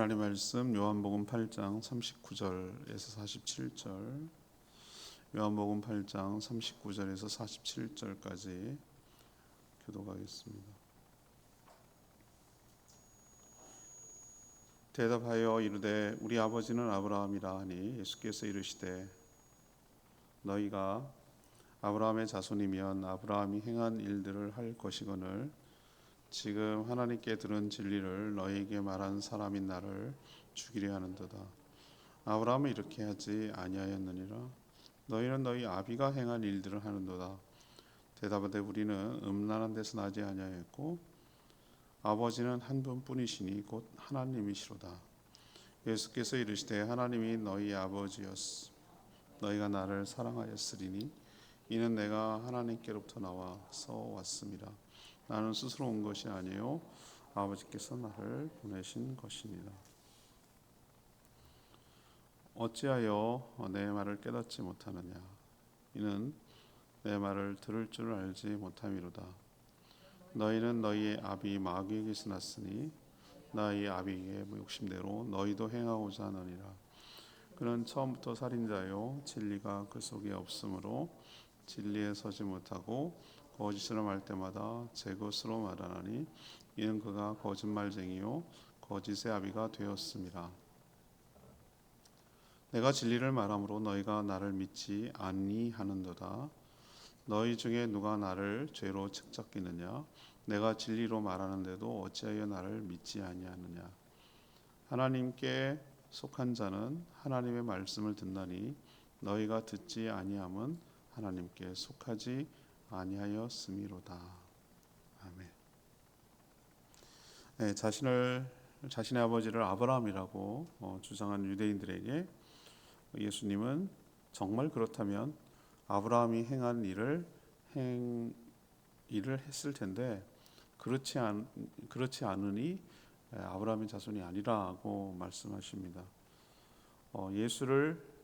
하나님 말씀 요한복음 8장 39절에서 47절, 요한복음 8장 39절에서 47절까지 교독하겠습니다. 대답하여 이르되 우리 아버지는 아브라함이라 하니 예수께서 이르시되 너희가 아브라함의 자손이면 아브라함이 행한 일들을 할 것이거늘 지금 하나님께 들은 진리를 너희에게 말한 사람인 나를 죽이려 하는도다. 아브라함은 이렇게 하지 아니하였느니라. 너희는 너희 아비가 행한 일들을 하는도다. 대답하되 우리는 음란한 데서 나지 아니하였고 아버지는 한 분뿐이시니 곧 하나님이시로다. 예수께서 이르시되 하나님이 너희 아버지였으 너희가 나를 사랑하였으리니 이는 내가 하나님께로부터 나와서 왔음이라. 나는 스스로 온 것이 아니요 아버지께서 나를 보내신 것이니라. 어찌하여 내 말을 깨닫지 못하느냐. 이는 내 말을 들을 줄 알지 못함이로다. 너희는 너희의 아비 마귀에게서 났으니 너희 아비의 욕심대로 너희도 행하고자 하느니라. 그는 처음부터 살인자요 진리가 그 속에 없으므로 진리에 서지 못하고 거짓으로 말 때마다 제 것으로 말하나니 이는 그가 거짓말쟁이요 거짓의 아비가 되었음이라. 내가 진리를 말함으로 너희가 나를 믿지 아니하는도다. 너희 중에 누가 나를 죄로 책잡기느냐. 내가 진리로 말하는데도 어찌하여 나를 믿지 아니하느냐. 하나님께 속한 자는 하나님의 말씀을 듣나니 너희가 듣지 아니함은 하나님께 속하지 아니하였음이로다. 아멘. 네, 자신의 아버지를 아브라함이라고 주장한 유대인들에게 예수님은 정말 그렇다면 아브라함이 행한 일을 했을 텐데 그렇지 않으니 아브라함의 자손이 아니라고 말씀하십니다.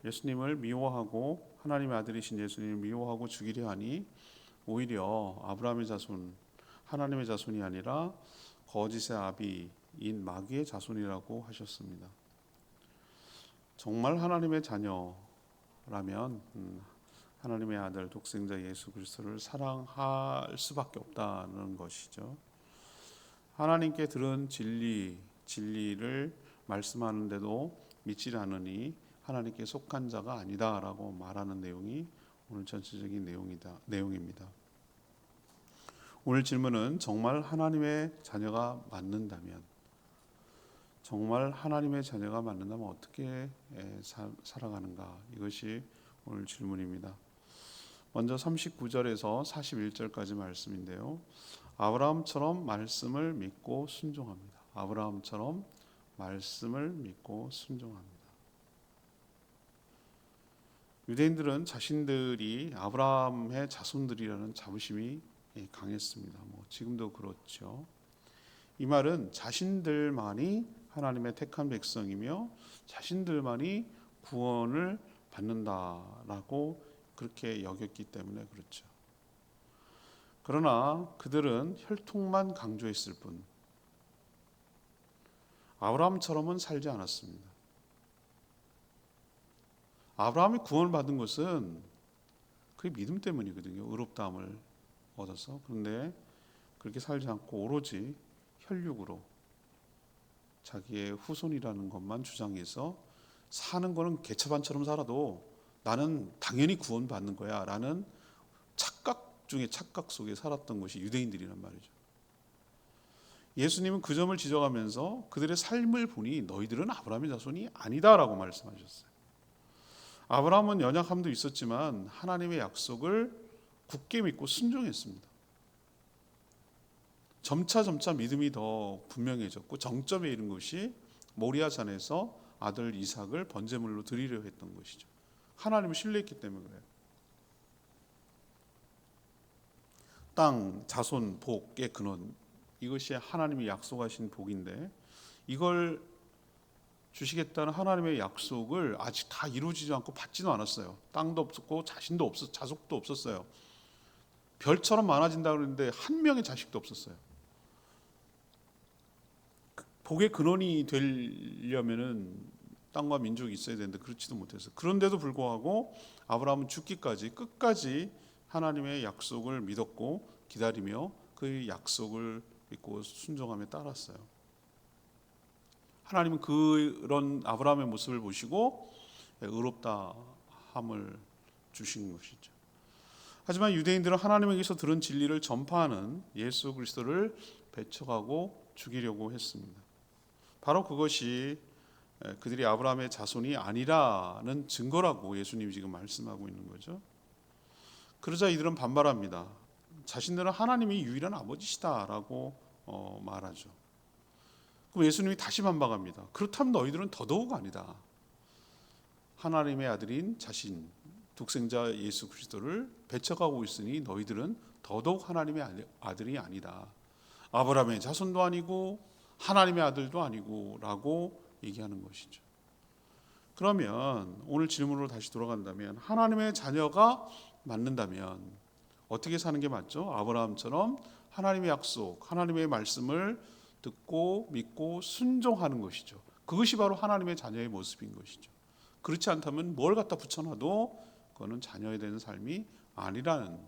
예수님을 미워하고 하나님의 아들이신 예수님을 미워하고 죽이려 하니 오히려 아브라함의 자손, 하나님의 자손이 아니라 거짓의 아비인 마귀의 자손이라고 하셨습니다. 정말 하나님의 자녀라면 하나님의 아들 독생자 예수 그리스도를 사랑할 수밖에 없다는 것이죠. 하나님께 들은 진리를 말씀하는데도 믿지 않으니 하나님께 속한 자가 아니다라고 말하는 내용이 오늘 전체적인 내용입니다. 오늘 질문은 정말 하나님의 자녀가 맞는다면 어떻게 살아가는가? 이것이 오늘 질문입니다. 먼저 39절에서 41절까지 말씀인데요. 아브라함처럼 말씀을 믿고 순종합니다. 아브라함처럼 말씀을 믿고 순종합니다. 유대인들은 자신들이 아브라함의 자손들이라는 자부심이 강했습니다. 지금도 그렇죠. 이 말은 자신들만이 하나님의 택한 백성이며 자신들만이 구원을 받는다라고 그렇게 여겼기 때문에 그렇죠. 그러나 그들은 혈통만 강조했을 뿐 아브라함처럼은 살지 않았습니다. 아브라함이 구원을 받은 것은 그의 믿음 때문이거든요. 의롭다함을 얻어서. 그런데 그렇게 살지 않고 오로지 혈육으로 자기의 후손이라는 것만 주장해서 사는 거는 개차반처럼 살아도 나는 당연히 구원받는 거야 라는 착각 중에 착각 속에 살았던 것이 유대인들이란 말이죠. 예수님은 그 점을 지적하면서 그들의 삶을 보니 너희들은 아브라함의 자손이 아니다라고 말씀하셨어요. 아브라함은 연약함도 있었지만 하나님의 약속을 굳게 믿고 순종했습니다. 점차 믿음이 더 분명해졌고 정점에 이른 것이 모리아 산에서 아들 이삭을 번제물로 드리려 했던 것이죠. 하나님을 신뢰했기 때문에 그래요. 땅, 자손, 복의 근원, 이것이 하나님이 약속하신 복인데 이걸 주시겠다는 하나님의 약속을 아직 다 이루어지지 않고 받지도 않았어요. 땅도 없었고 자식도 없었어요. 별처럼 많아진다고 그러는데 한 명의 자식도 없었어요. 복의 근원이 되려면은 땅과 민족이 있어야 되는데 그렇지도 못했어요. 그런데도 불구하고 아브라함은 죽기까지 끝까지 하나님의 약속을 믿었고 기다리며 그 약속을 믿고 순종하며 따랐어요. 하나님은 그런 아브라함의 모습을 보시고 의롭다함을 주신 것이죠. 하지만 유대인들은 하나님에게서 들은 진리를 전파하는 예수 그리스도를 배척하고 죽이려고 했습니다. 바로 그것이 그들이 아브라함의 자손이 아니라는 증거라고 예수님이 지금 말씀하고 있는 거죠. 그러자 이들은 반발합니다. 자신들은 하나님이 유일한 아버지시다라고 말하죠. 그럼 예수님이 다시 반박합니다. 그렇다면 너희들은 더더욱 아니다. 하나님의 아들인 자신 독생자 예수 그리스도를 배척하고 있으니 너희들은 더더욱 하나님의 아들이 아니다. 아브라함의 자손도 아니고 하나님의 아들도 아니고 라고 얘기하는 것이죠. 그러면 오늘 질문으로 다시 돌아간다면 하나님의 자녀가 맞는다면 어떻게 사는 게 맞죠? 아브라함처럼 하나님의 약속, 하나님의 말씀을 듣고 믿고 순종하는 것이죠. 그것이 바로 하나님의 자녀의 모습인 것이죠. 그렇지 않다면 뭘 갖다 붙여놔도 그거는 자녀에 대한 삶이 아니라는,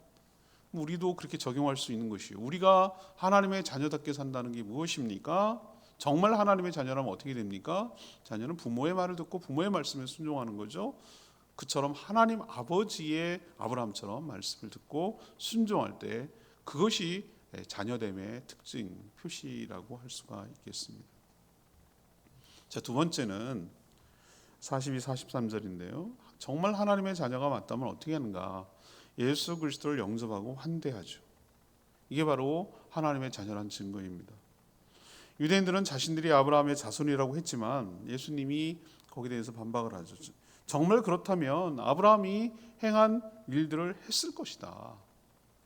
우리도 그렇게 적용할 수 있는 것이에요. 우리가 하나님의 자녀답게 산다는 게 무엇입니까? 정말 하나님의 자녀라면 어떻게 됩니까? 자녀는 부모의 말을 듣고 부모의 말씀에 순종하는 거죠. 그처럼 하나님 아버지의 아브라함처럼 말씀을 듣고 순종할 때 그것이 자녀됨의 특징, 표시라고 할 수가 있겠습니다. 자, 두 번째는 42, 43절인데요. 정말 하나님의 자녀가 맞다면 어떻게 하는가? 예수 그리스도를 영접하고 환대하죠. 이게 바로 하나님의 자녀란 증거입니다. 유대인들은 자신들이 아브라함의 자손이라고 했지만 예수님이 거기에 대해서 반박을 하죠. 정말 그렇다면 아브라함이 행한 일들을 했을 것이다.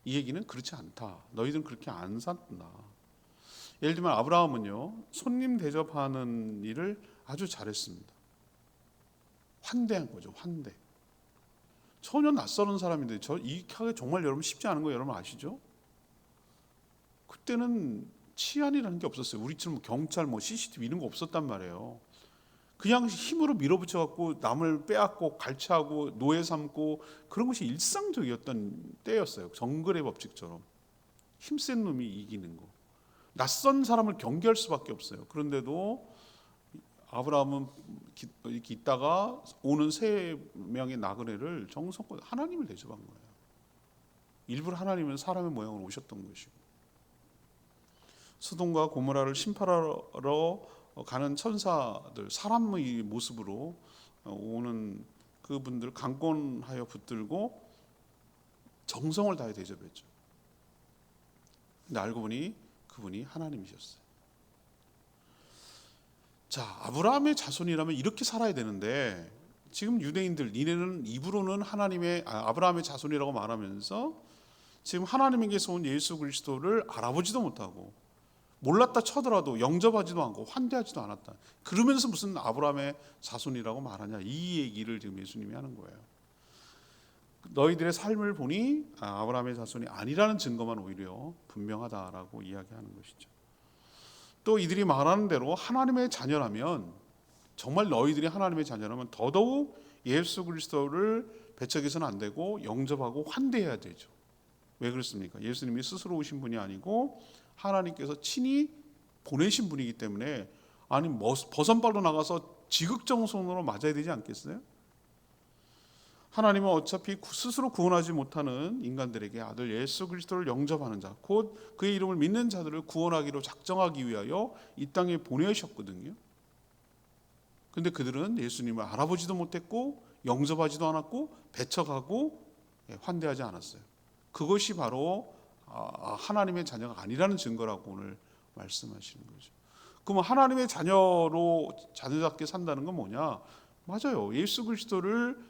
이 얘기는 그렇지 않다. 너희들은 그렇게 안 산다. 예를 들면 아브라함은요, 손님 대접하는 일을 아주 잘했습니다. 환대한 거죠. 환대. 전혀 낯설은 사람인데 이 하기 정말 여러분 쉽지 않은 거 여러분 아시죠? 그때는 치안이라는 게 없었어요. 우리처럼 경찰, CCTV 이런 거 없었단 말이에요. 그냥 힘으로 밀어붙여 갖고 남을 빼앗고 갈취하고 노예 삼고 그런 것이 일상적이었던 때였어요. 정글의 법칙처럼 힘센 놈이 이기는 거. 낯선 사람을 경계할 수밖에 없어요. 그런데도 아브라함은 이렇게 있다가 오는 세 명의 나그네를 정성껏 하나님을 대접한 거예요. 일부러 하나님은 사람의 모양으로 오셨던 것이고, 소돔과 고모라를 심판하러 가는 천사들, 사람의 모습으로 오는 그분들 강권하여 붙들고 정성을 다해 대접했죠. 근데 알고 보니 그분이 하나님이셨어요. 자, 아브라함의 자손이라면 이렇게 살아야 되는데 지금 유대인들 니네는 입으로는 아브라함의 자손이라고 말하면서 지금 하나님에게서 온 예수 그리스도를 알아보지도 못하고 몰랐다 쳐더라도 영접하지도 않고 환대하지도 않았다. 그러면서 무슨 아브라함의 자손이라고 말하냐, 이 얘기를 지금 예수님이 하는 거예요. 너희들의 삶을 보니 아브라함의 자손이 아니라는 증거만 오히려 분명하다라고 이야기하는 것이죠. 또 이들이 말하는 대로 하나님의 자녀라면, 정말 너희들이 하나님의 자녀라면 더더욱 예수 그리스도를 배척해서는 안 되고 영접하고 환대해야 되죠. 왜 그렇습니까? 예수님이 스스로 오신 분이 아니고 하나님께서 친히 보내신 분이기 때문에, 아니 버선발로 나가서 지극정성으로 맞아야 되지 않겠어요? 하나님은 어차피 스스로 구원하지 못하는 인간들에게 아들 예수 그리스도를 영접하는 자, 곧 그의 이름을 믿는 자들을 구원하기로 작정하기 위하여 이 땅에 보내셨거든요. 그런데 그들은 예수님을 알아보지도 못했고 영접하지도 않았고 배척하고 환대하지 않았어요. 그것이 바로 하나님의 자녀가 아니라는 증거라고 오늘 말씀하시는 거죠. 그럼 하나님의 자녀답게 산다는 건 뭐냐? 맞아요. 예수 그리스도를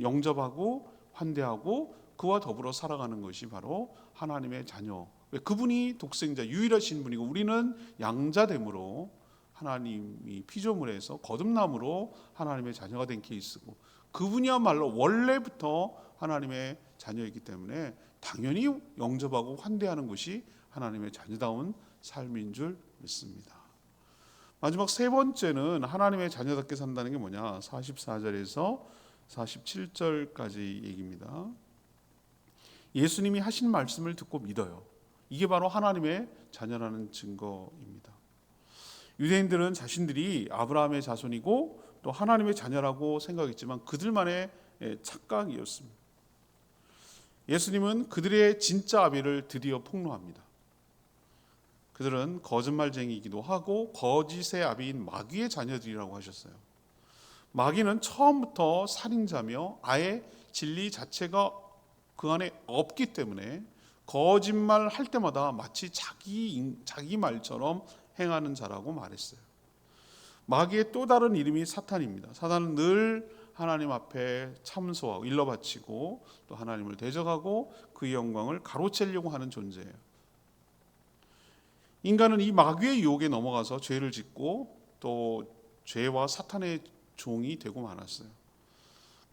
영접하고 환대하고 그와 더불어 살아가는 것이 바로 하나님의 자녀. 그분이 독생자 유일하신 분이고 우리는 양자됨으로 하나님이 피조물에서 거듭남으로 하나님의 자녀가 된 케이스고, 그분이야말로 원래부터 하나님의 자녀이기 때문에 당연히 영접하고 환대하는 것이 하나님의 자녀다운 삶인 줄 믿습니다. 마지막 세 번째는 하나님의 자녀답게 산다는 게 뭐냐? 44절에서 47절까지 얘기입니다. 예수님이 하신 말씀을 듣고 믿어요. 이게 바로 하나님의 자녀라는 증거입니다. 유대인들은 자신들이 아브라함의 자손이고 또 하나님의 자녀라고 생각했지만 그들만의 착각이었습니다. 예수님은 그들의 진짜 아비를 드디어 폭로합니다. 그들은 거짓말쟁이이기도 하고 거짓의 아비인 마귀의 자녀들이라고 하셨어요. 마귀는 처음부터 살인자며 아예 진리 자체가 그 안에 없기 때문에 거짓말 할 때마다 마치 자기 말처럼 행하는 자라고 말했어요. 마귀의 또 다른 이름이 사탄입니다. 사탄은 늘 하나님 앞에 참소하고 일러바치고 또 하나님을 대적하고 그의 영광을 가로채려고 하는 존재예요. 인간은 이 마귀의 유혹에 넘어가서 죄를 짓고 또 죄와 사탄의 종이 되고 말았어요.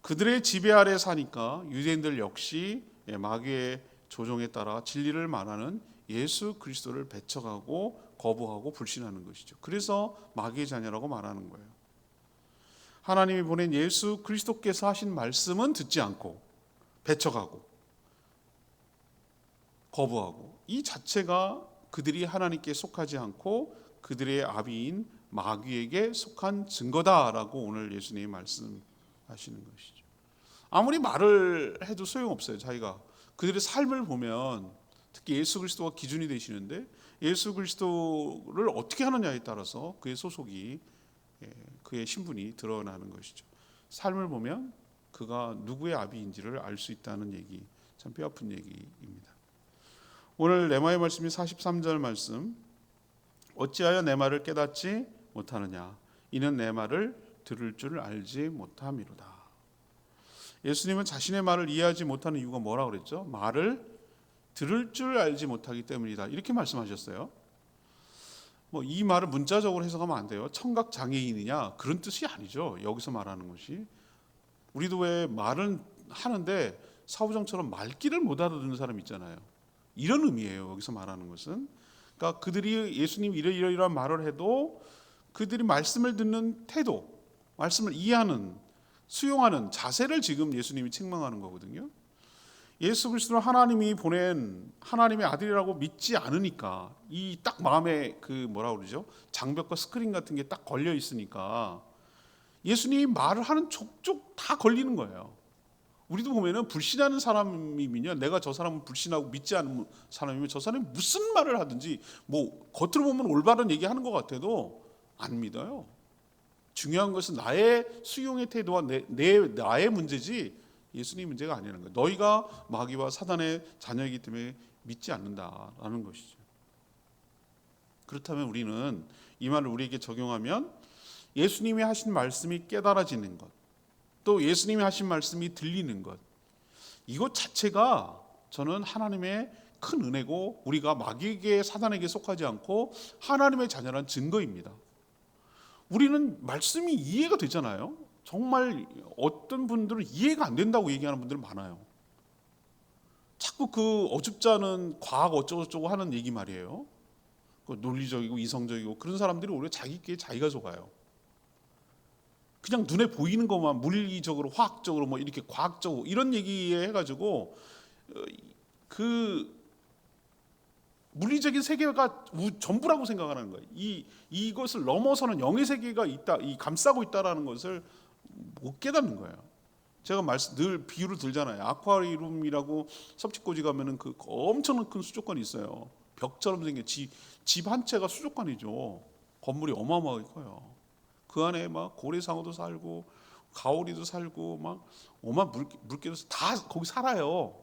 그들의 지배 아래 사니까 유대인들 역시 마귀의 조종에 따라 진리를 말하는 예수 그리스도를 배척하고 거부하고 불신하는 것이죠. 그래서 마귀의 자녀라고 말하는 거예요. 하나님이 보낸 예수 그리스도께서 하신 말씀은 듣지 않고 배척하고 거부하고, 이 자체가 그들이 하나님께 속하지 않고 그들의 아비인 마귀에게 속한 증거다라고 오늘 예수님이 말씀하시는 것이죠. 아무리 말을 해도 소용없어요. 자기가 그들의 삶을 보면, 특히 예수 그리스도가 기준이 되시는데 예수 그리스도를 어떻게 하느냐에 따라서 그의 소속이, 그의 신분이 드러나는 것이죠. 삶을 보면 그가 누구의 아비인지를 알 수 있다는 얘기, 참 뼈아픈 얘기입니다. 오늘 레마의 말씀이 43절 말씀, 어찌하여 내 말을 깨닫지 못하느냐, 이는 내 말을 들을 줄 알지 못함이로다. 예수님은 자신의 말을 이해하지 못하는 이유가 뭐라고 그랬죠? 말을 들을 줄 알지 못하기 때문이다, 이렇게 말씀하셨어요. 이 말을 문자적으로 해석하면 안 돼요. 청각 장애인이냐, 그런 뜻이 아니죠. 여기서 말하는 것이, 우리도 왜 말은 하는데 사후정처럼 말귀를 못 알아듣는 사람 있잖아요. 이런 의미예요. 여기서 말하는 것은, 그러니까 그들이 예수님이 이러이러한 말을 해도 그들이 말씀을 듣는 태도, 말씀을 이해하는, 수용하는 자세를 지금 예수님이 책망하는 거거든요. 예수 그리스도를 하나님이 보낸 하나님의 아들이라고 믿지 않으니까, 이 딱 마음에 그 뭐라 그러죠? 장벽과 스크린 같은 게 딱 걸려 있으니까 예수님이 말을 하는 족족 다 걸리는 거예요. 우리도 보면은 불신하는 사람이면요, 내가 저 사람은 불신하고 믿지 않는 사람이면 저 사람이 무슨 말을 하든지 겉으로 보면 올바른 얘기하는 것 같아도 안 믿어요. 중요한 것은 나의 수용의 태도와 나의 문제지 예수님 문제가 아니라는 거예요. 너희가 마귀와 사단의 자녀이기 때문에 믿지 않는다라는 것이죠. 그렇다면 우리는 이 말을 우리에게 적용하면 예수님이 하신 말씀이 깨달아지는 것, 또 예수님이 하신 말씀이 들리는 것, 이것 자체가 저는 하나님의 큰 은혜고 우리가 마귀에게, 사단에게 속하지 않고 하나님의 자녀라는 증거입니다. 우리는 말씀이 이해가 되잖아요. 정말 어떤 분들은 이해가 안 된다고 얘기하는 분들 많아요. 자꾸 그 어줍지 않은 과학 어쩌고저쩌고 하는 얘기 말이에요. 논리적이고 이성적이고 그런 사람들이 오히려 자기끼리 자기가 속아요. 그냥 눈에 보이는 것만 물리적으로, 화학적으로, 이렇게 과학적으로 이런 얘기에 해가지고 그 물리적인 세계가 전부라고 생각하는 거예요. 이것을 넘어서는 영의 세계가 있다, 이 감싸고 있다라는 것을 못 깨닫는 거예요. 제가 늘 비유를 들잖아요. 아쿠아리움이라고 섭지코지 가면은 그 엄청난 큰 수족관이 있어요. 벽처럼 생긴 집 한 채가 수족관이죠. 건물이 어마어마하게 커요. 그 안에 막 고래상어도 살고 가오리도 살고 막 오만 물개도 다 거기 살아요.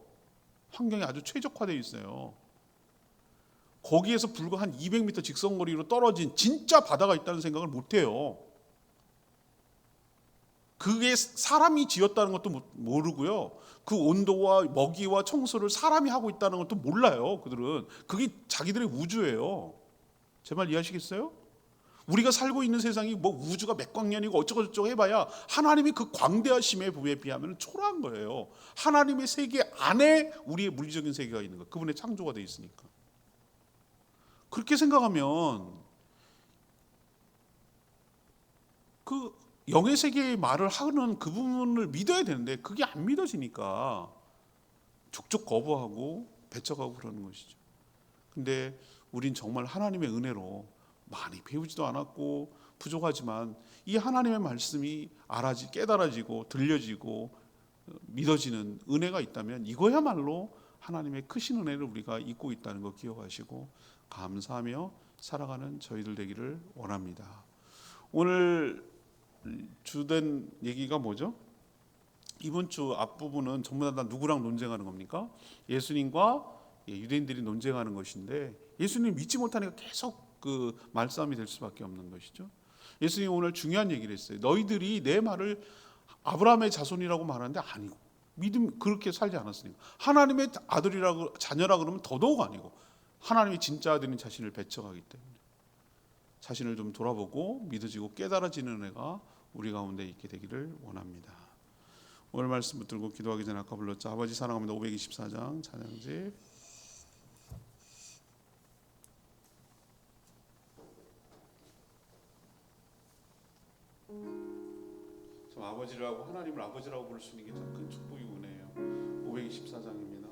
환경이 아주 최적화되어 있어요. 거기에서 불과 한 200m 직선거리로 떨어진 진짜 바다가 있다는 생각을 못 해요. 그게 사람이 지었다는 것도 모르고요. 그 온도와 먹이와 청소를 사람이 하고 있다는 것도 몰라요. 그들은 그게 자기들의 우주예요. 제 말 이해하시겠어요? 우리가 살고 있는 세상이 우주가 몇 광년이고 어쩌고저쩌고 해봐야 하나님이 그 광대하심에 비하면 초라한 거예요. 하나님의 세계 안에 우리의 물리적인 세계가 있는 거예요. 그분의 창조가 되어 있으니까. 그렇게 생각하면 그 영의 세계의 말을 하는 그 부분을 믿어야 되는데 그게 안 믿어지니까 족족 거부하고 배척하고 그러는 것이죠. 근데 우린 정말 하나님의 은혜로 많이 배우지도 않았고 부족하지만 이 하나님의 말씀이 깨달아지고 들려지고 믿어지는 은혜가 있다면 이거야말로 하나님의 크신 은혜를 우리가 잊고 있다는 거 기억하시고 감사하며 살아가는 저희들 되기를 원합니다. 오늘 주된 얘기가 뭐죠? 이번 주 앞부분은 전부 다 누구랑 논쟁하는 겁니까? 예수님과 유대인들이 논쟁하는 것인데 예수님 믿지 못하니까 계속 그 말싸움이 될 수밖에 없는 것이죠. 예수님 오늘 중요한 얘기를 했어요. 너희들이 내 말을 아브라함의 자손이라고 말하는데 아니고 믿음 그렇게 살지 않았으니까 하나님의 아들이라고 자녀라 그러면 더더욱 아니고 하나님이 진짜 아들인 자신을 배척하기 때문에 자신을 좀 돌아보고 믿어지고 깨달아지는 은혜가 우리 가운데 있게 되기를 원합니다. 오늘 말씀 붙들고 기도하기 전에 아까 불렀죠. 아버지 사랑합니다. 524장 찬양집 저 아버지라고 하나님을 아버지라고 부를 수 있는 게 참 큰 축복이고 은혜예요. 524장입니다.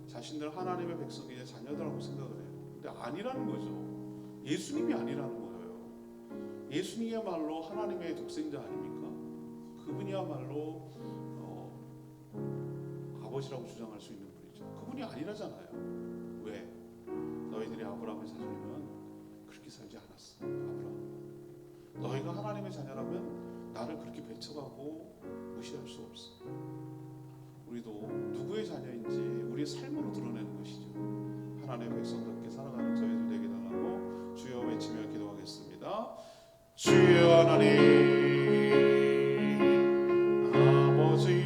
자신들 하나님의 백성이자 자녀들하고 생각을 해요. 근데 아니라는 거죠. 예수님이 아니라는 거예요. 예수님이야말로 하나님의 독생자 아닙니까? 그분이야말로 아버지라고 주장할 수 있는 분이죠. 그분이 아니라잖아요. 왜? 너희들이 아브라함의 자손이면 그렇게 살지 않았어. 아브라함. 너희가 하나님의 자녀라면 나를 그렇게 배척하고 무시할 수 없어. 우리도 누구의 자녀인지 우리의 삶으로 드러내는 것이죠. 하나님의 백성답게 살아가는 저희들 되게 달라고 주여 외치며 기도하겠습니다. 주여 하나님 아버지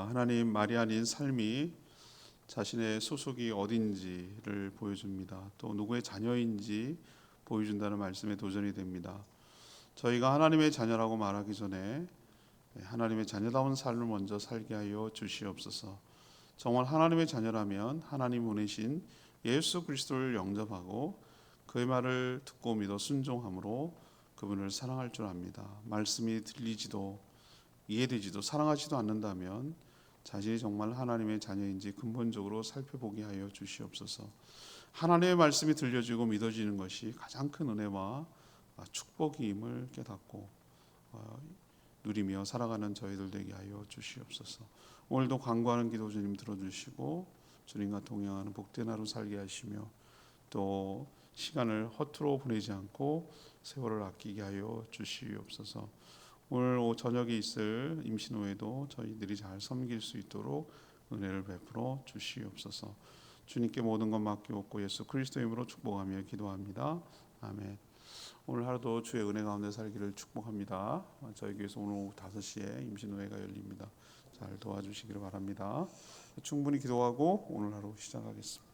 하나님 말이 아닌 삶이 자신의 소속이 어딘지를 보여줍니다. 또 누구의 자녀인지 보여준다는 말씀에 도전이 됩니다. 저희가 하나님의 자녀라고 말하기 전에 하나님의 자녀다운 삶을 먼저 살게 하여 주시옵소서. 정말 하나님의 자녀라면 하나님 보내신 예수 그리스도를 영접하고 그의 말을 듣고 믿어 순종함으로 그분을 사랑할 줄 압니다. 말씀이 들리지도 이해되지도 사랑하지도 않는다면 자신이 정말 하나님의 자녀인지 근본적으로 살펴보게 하여 주시옵소서. 하나님의 말씀이 들려지고 믿어지는 것이 가장 큰 은혜와 축복임을 깨닫고 누리며 살아가는 저희들 되게 하여 주시옵소서. 오늘도 간구하는 기도 주님 들어주시고 주님과 동행하는 복된 하루 살게 하시며 또 시간을 허투루 보내지 않고 세월을 아끼게 하여 주시옵소서. 오늘 저녁에 있을 임신후에도 저희들이 잘 섬길 수 있도록 은혜를 베풀어 주시옵소서. 주님께 모든 것 맡기옵고 예수 그리스도 이름으로 축복하며 기도합니다. 아멘. 오늘 하루도 주의 은혜 가운데 살기를 축복합니다. 저희 교회에서 오늘 오후 5시에 임신후회가 열립니다. 잘 도와주시기를 바랍니다. 충분히 기도하고 오늘 하루 시작하겠습니다.